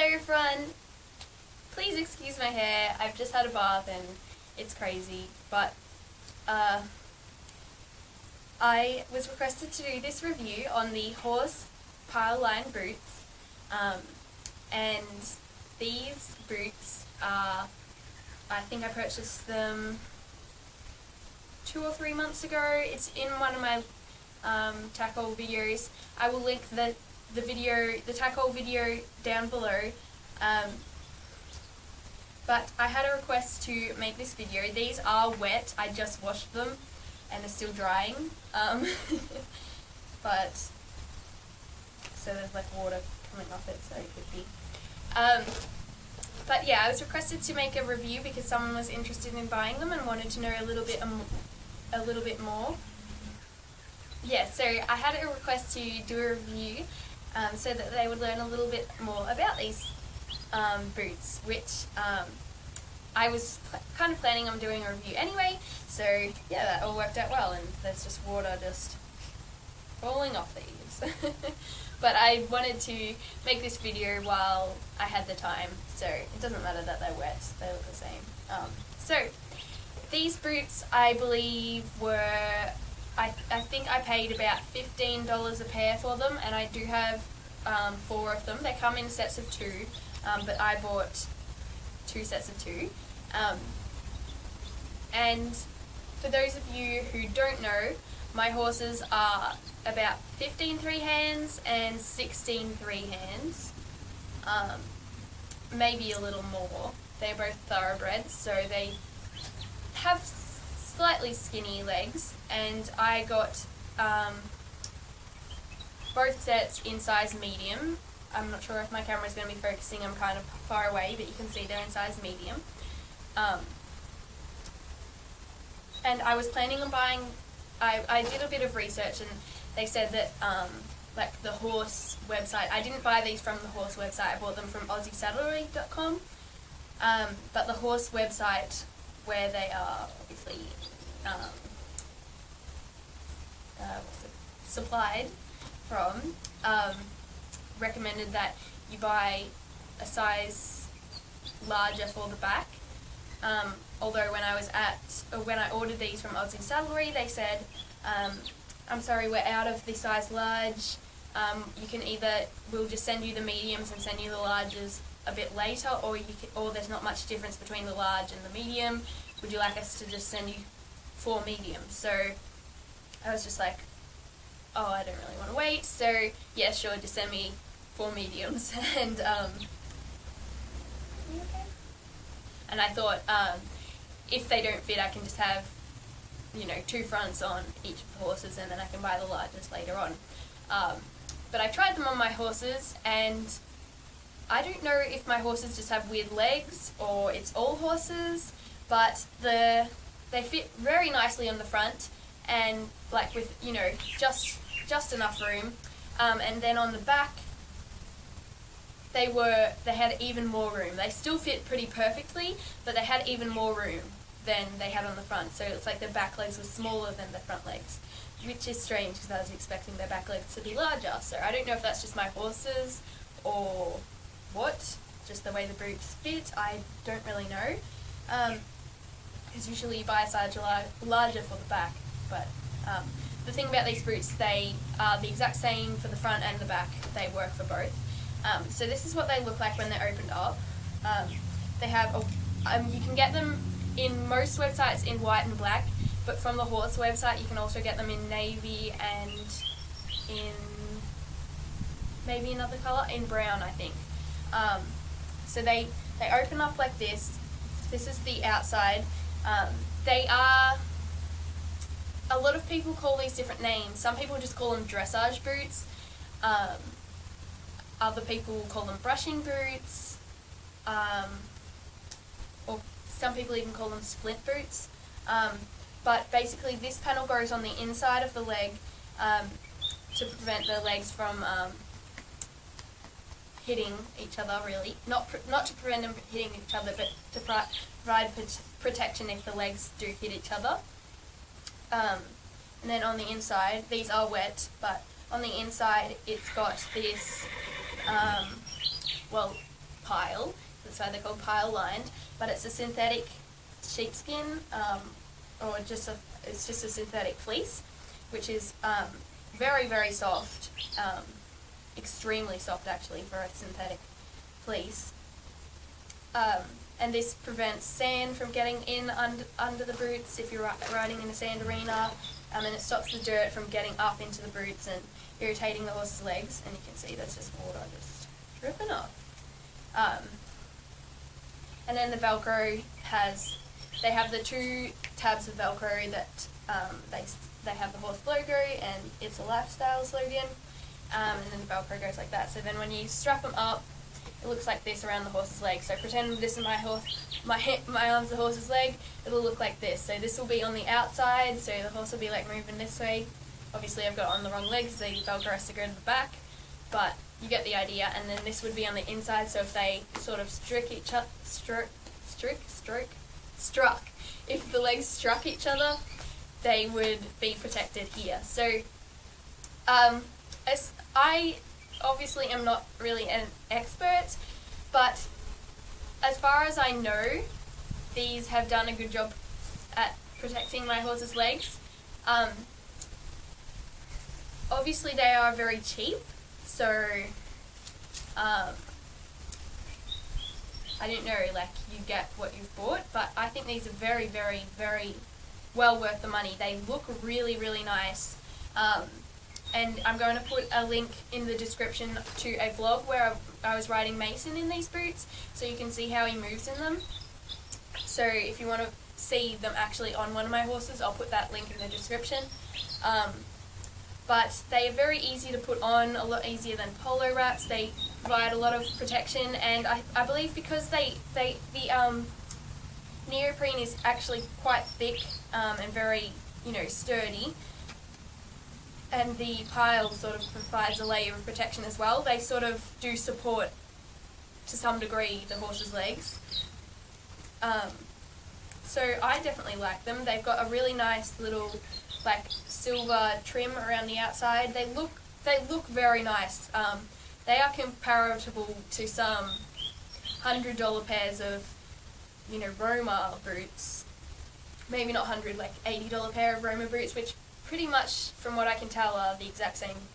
Hello everyone! Please excuse my hair, I've just had a bath and it's crazy, but I was requested to do this review on the Horze pile line boots, and these boots are, I think I purchased them 2 or 3 months ago. It's in one of my tackle videos. I will link the tackle video down below. But I had a request to make this video. These are wet. I just washed them and they're still drying. But so there's like water coming off it, so it could be. But yeah, I was requested to make a review because someone was interested in buying them and wanted to know a little bit more. Yeah, so I had a request to do a review so that they would learn a little bit more about these boots, which I was kind of planning on doing a review anyway, so yeah, that all worked out well, and there's just water just falling off these. But I wanted to make this video while I had the time, so it doesn't matter that they're wet, they look the same. So these boots, I believe, were, I think I paid about $15 a pair for them, and I do have 4 of them. They come in sets of 2, but I bought 2 sets of 2. And for those of you who don't know, my horses are about 15 3 hands and 16 3 hands, maybe a little more. They're both thoroughbreds, so they have slightly skinny legs, and I got both sets in size medium. I'm not sure if my camera is going to be focusing, I'm kind of far away, but you can see they're in size medium. And I was planning on buying, I did a bit of research, and they said that like the Horze website, I didn't buy these from the Horze website, I bought them from AussieSaddlery.com, but the Horze website, where they are obviously supplied from, recommended that you buy a size larger for the back. Although when I ordered these from Aussie Saddlery, they said, I'm sorry, we're out of the size large. You can we'll just send you the mediums and send you the larges a bit later, or there's not much difference between the large and the medium. Would you like us to just send you 4 mediums? So I was just like, oh, I don't really want to wait, so yeah, sure, just send me 4 mediums. And and I thought, if they don't fit, I can just have, 2 fronts on each of the horses, and then I can buy the largest later on. But I tried them on my horses, and I don't know if my horses just have weird legs or it's all horses, but they fit very nicely on the front, and like with just enough room, and then on the back they had even more room. They still fit pretty perfectly, but they had even more room than they had on the front, so it's like the back legs were smaller than the front legs, which is strange because I was expecting their back legs to be larger. So I don't know if that's just my horses or what, just the way the boots fit. I don't really know, because usually you buy a size larger for the back, but the thing about these boots, they are the exact same for the front and the back. They work for both. So this is what they look like when they're opened up. They have you can get them in most websites in white and black, but from the Horze website you can also get them in navy and in maybe another colour, in brown I think. So they open up like this. This is the outside. They are, a lot of people call these different names. Some people just call them dressage boots. Other people call them brushing boots. Or some people even call them splint boots. But basically this panel goes on the inside of the leg to prevent the legs from hitting each other, really. Not to prevent them hitting each other, but to provide protection if the legs do hit each other. And then on the inside, these are wet, but on the inside it's got this, well, pile. That's why they're called pile lined. But it's a synthetic sheepskin, or it's just a synthetic fleece, which is very, very soft, extremely soft actually for a synthetic fleece. And this prevents sand from getting in under the boots if you're riding in a sand arena, and it stops the dirt from getting up into the boots and irritating the horse's legs. And you can see there's just water just dripping off. And then the Velcro they have the two tabs of Velcro that they have the horse logo and it's a lifestyle slogan, and then the Velcro goes like that. So then when you strap them up, it looks like this around the horse's leg. So pretend this is my arm's the horse's leg, it'll look like this. So this will be on the outside, so the horse will be like moving this way. Obviously I've got it on the wrong leg, so the Velcro has to go to the back, but you get the idea. And then this would be on the inside, so if they sort of if the legs struck each other, they would be protected here. So I obviously am not really an expert, but as far as I know, these have done a good job at protecting my horse's legs. Obviously they are very cheap, so I don't know, like, you get what you've bought, but I think these are very, very, very well worth the money. They look really, really nice. And I'm going to put a link in the description to a vlog where I was riding Mason in these boots, so you can see how he moves in them. So if you want to see them actually on one of my horses, I'll put that link in the description. But they are very easy to put on, a lot easier than polo wraps. They provide a lot of protection, and I believe because the neoprene is actually quite thick and very, sturdy, and the pile sort of provides a layer of protection as well. They sort of do support, to some degree, the horse's legs. So I definitely like them. They've got a really nice little, like, silver trim around the outside. They look very nice. They are comparable to some $100 pairs of, Roma boots. Maybe not 100, like $80 pair of Roma boots, which pretty much, from what I can tell, are the exact same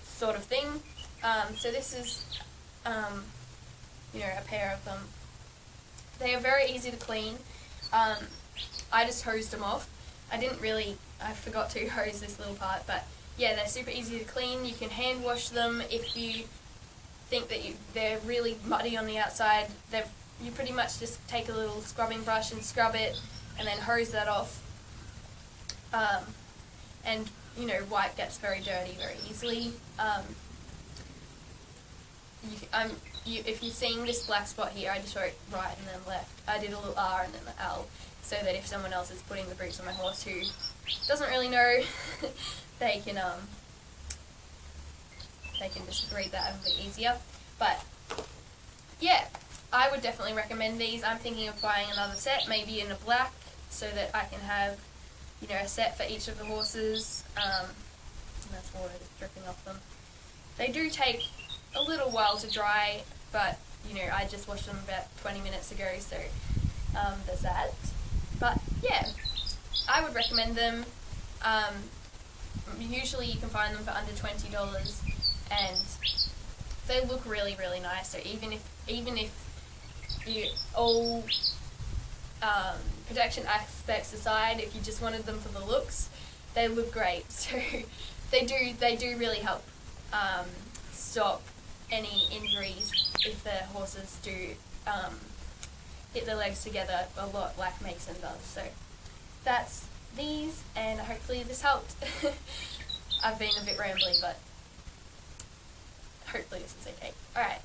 sort of thing. So this is, a pair of them. They are very easy to clean. I just hosed them off. I forgot to hose this little part, but yeah, they're super easy to clean. You can hand wash them if you think that they're really muddy on the outside. You pretty much just take a little scrubbing brush and scrub it, and then hose that off. And white gets very dirty very easily. If you're seeing this black spot here, I just wrote right and then left. I did a little R and then the L, so that if someone else is putting the boots on my horse who doesn't really know, they can just read that a bit easier. But yeah, I would definitely recommend these. I'm thinking of buying another set, maybe in a black, so that I can have a set for each of the horses. And that's water just dripping off them. They do take a little while to dry, but I just washed them about 20 minutes ago, so there's that. But yeah, I would recommend them. Usually you can find them for under $20, and they look really, really nice. So even if you all protection aspects aside, if you just wanted them for the looks, they look great. So they do really help stop any injuries if the horses do hit their legs together a lot, like Mason does. So that's these, and hopefully this helped. I've been a bit rambly, but hopefully this is okay. Alright,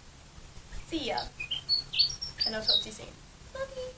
see ya, and I'll talk to you soon. Love you.